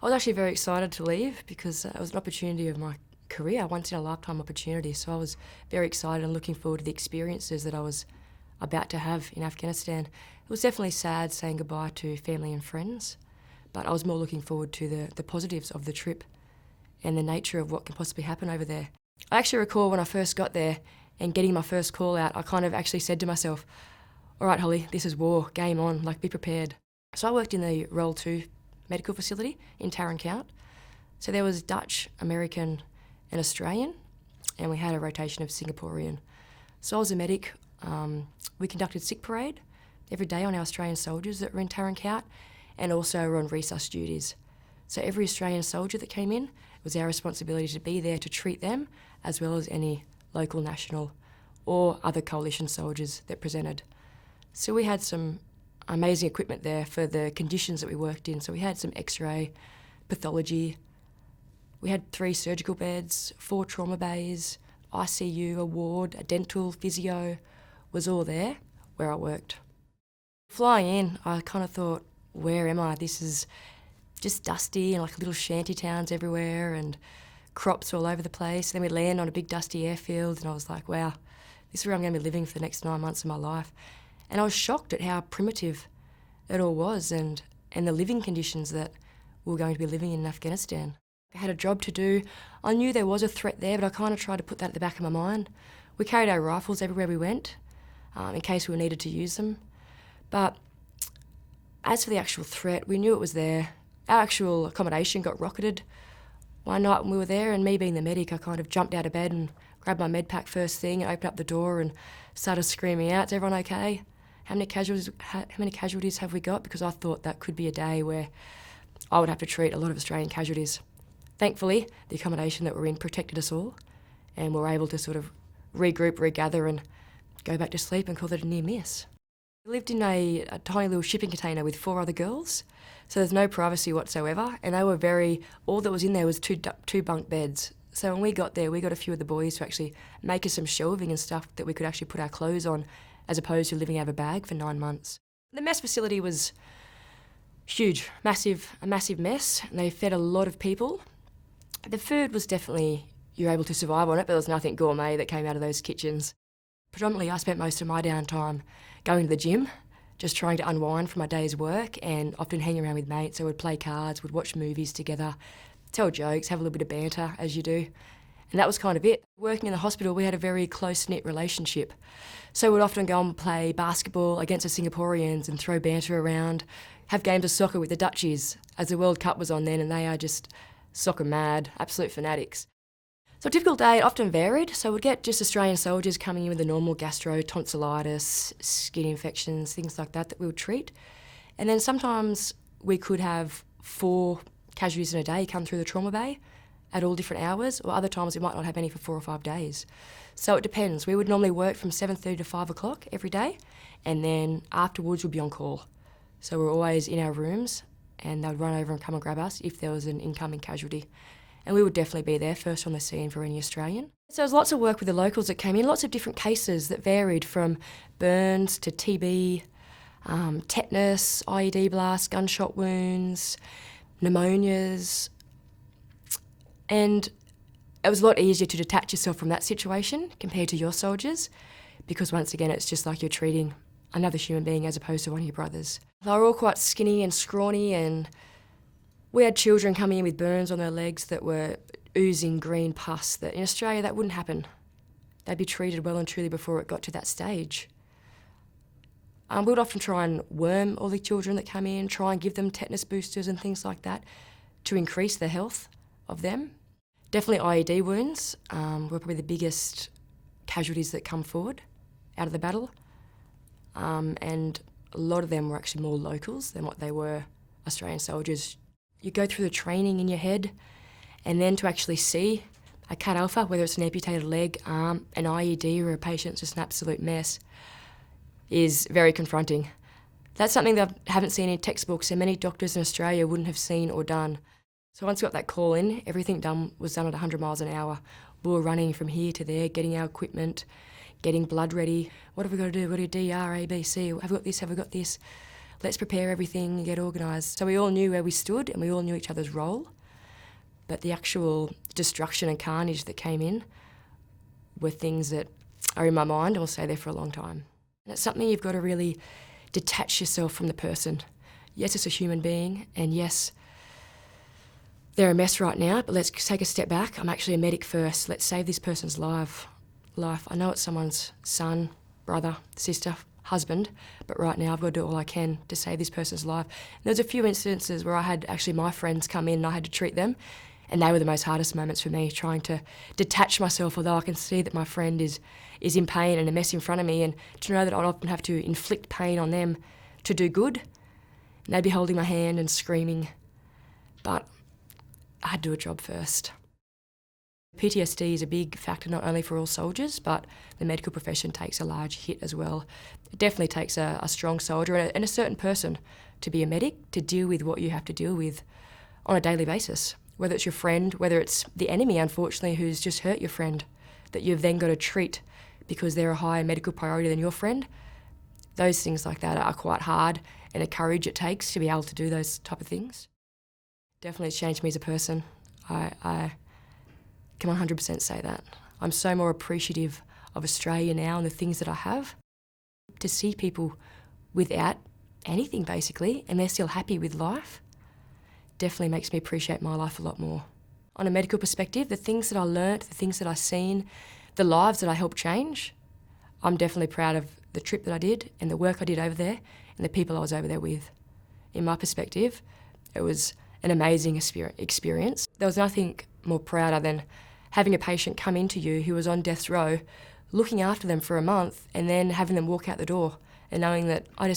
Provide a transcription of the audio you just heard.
I was actually very excited to leave because it was an opportunity of my career, once in a lifetime opportunity. So I was very excited and looking forward to the experiences that I was about to have in Afghanistan. It was definitely sad saying goodbye to family and friends, but I was more looking forward to the positives of the trip and the nature of what can possibly happen over there. I actually recall when I first got there and getting my first call out, I kind of actually said to myself, all right, Holly, this is war, game on, like be prepared. So I worked in the Role 2 medical facility in Tarin Kot. So there was Dutch, American and Australian, and we had a rotation of Singaporean. So I was a medic. We conducted sick parade every day on our Australian soldiers that were in Tarin Kot, and also were on resus duties. So every Australian soldier that came in, it was our responsibility to be there to treat them, as well as any local, national or other coalition soldiers that presented. So we had some amazing equipment there for the conditions that we worked in. So we had some x-ray, pathology, we had 3 surgical beds, 4 trauma bays, ICU, a ward, a dental, physio, was all there where I worked. Flying in, I kind of thought, where am I? This is just dusty and like little shanty towns everywhere and crops all over the place. Then we land on a big dusty airfield and I was like, wow, this is where I'm going to be living for the next 9 months of my life. And I was shocked at how primitive it all was and the living conditions that we were going to be living in Afghanistan. I had a job to do. I knew there was a threat there, but I kind of tried to put that at the back of my mind. We carried our rifles everywhere we went in case we needed to use them. But as for the actual threat, we knew it was there. Our actual accommodation got rocketed one night when we were there, and me being the medic, I kind of jumped out of bed and grabbed my med pack first thing and opened up the door and started screaming out, is everyone okay? How many casualties have we got? Because I thought that could be a day where I would have to treat a lot of Australian casualties. Thankfully, the accommodation that we're in protected us all, and we were able to sort of regroup, regather and go back to sleep and call it a near miss. We lived in a tiny little shipping container with 4 other girls, so there's no privacy whatsoever, and they were all that was in there was two bunk beds. So when we got there, we got a few of the boys to actually make us some shelving and stuff that we could actually put our clothes on, as opposed to living out of a bag for 9 months. The mess facility was huge, a massive mess, and they fed a lot of people. The food was definitely, you're able to survive on it, but there was nothing gourmet that came out of those kitchens. Predominantly, I spent most of my downtime going to the gym, just trying to unwind from my day's work and often hanging around with mates. So we'd play cards, we'd watch movies together, tell jokes, have a little bit of banter, as you do. And that was kind of it. Working in the hospital, we had a very close-knit relationship. So we'd often go and play basketball against the Singaporeans and throw banter around, have games of soccer with the Dutchies, as the World Cup was on then, and they are just soccer mad, absolute fanatics. So a typical day often varied, so we'd get just Australian soldiers coming in with the normal gastro, tonsillitis, skin infections, things like that we would treat. And then sometimes we could have 4 casualties in a day come through the trauma bay at all different hours, or other times we might not have any for 4 or 5 days. So it depends. We would normally work from 7:30 to 5 o'clock every day, and then afterwards we'd be on call. So we're always in our rooms, and they'd run over and come and grab us if there was an incoming casualty. And we would definitely be there first on the scene for any Australian. So there was lots of work with the locals that came in, lots of different cases that varied from burns to TB, tetanus, IED blasts, gunshot wounds, pneumonias. And it was a lot easier to detach yourself from that situation compared to your soldiers, because once again, it's just like you're treating another human being as opposed to one of your brothers. They were all quite skinny and scrawny, and we had children coming in with burns on their legs that were oozing green pus that in Australia that wouldn't happen. They'd be treated well and truly before it got to that stage. We would often try and worm all the children that come in, try and give them tetanus boosters and things like that to increase the health of them. Definitely IED wounds were probably the biggest casualties that come forward out of the battle. And a lot of them were actually more locals than what they were Australian soldiers. You go through the training in your head, and then to actually see a cut alpha, whether it's an amputated leg, arm, an IED, or a patient's just an absolute mess, is very confronting. That's something that I haven't seen in textbooks, and many doctors in Australia wouldn't have seen or done. So once we got that call in, everything was done at 100 miles an hour. We were running from here to there, getting our equipment, getting blood ready. What have we got to do? We've got to do DR, A, B, C. Have we got this? Have we got this? let's prepare everything and get organised. So we all knew where we stood and we all knew each other's role. But the actual destruction and carnage that came in were things that are in my mind and will stay there for a long time. And it's something you've got to really detach yourself from the person. Yes, it's a human being, and yes, they're a mess right now, but let's take a step back. I'm actually a medic first. Let's save this person's life. I know it's someone's son, brother, sister, husband, but right now I've got to do all I can to save this person's life. And there was a few instances where I had actually my friends come in and I had to treat them, and they were the most hardest moments for me, trying to detach myself, although I can see that my friend is in pain and a mess in front of me, and to know that I'd often have to inflict pain on them to do good. And they'd be holding my hand and screaming, but I had to do a job first. PTSD is a big factor not only for all soldiers, but the medical profession takes a large hit as well. It definitely takes a strong soldier and a certain person to be a medic, to deal with what you have to deal with on a daily basis. Whether it's your friend, whether it's the enemy, unfortunately, who's just hurt your friend, that you've then got to treat because they're a higher medical priority than your friend. Those things like that are quite hard, and the courage it takes to be able to do those type of things. Definitely it's changed me as a person. I can 100% say that. I'm so more appreciative of Australia now and the things that I have. To see people without anything, basically, and they're still happy with life, definitely makes me appreciate my life a lot more. On a medical perspective, the things that I learnt, the things that I've seen, the lives that I helped change, I'm definitely proud of the trip that I did and the work I did over there and the people I was over there with. In my perspective, it was an amazing experience. There was nothing more prouder than having a patient come into you who was on death's row, looking after them for a month and then having them walk out the door and knowing that I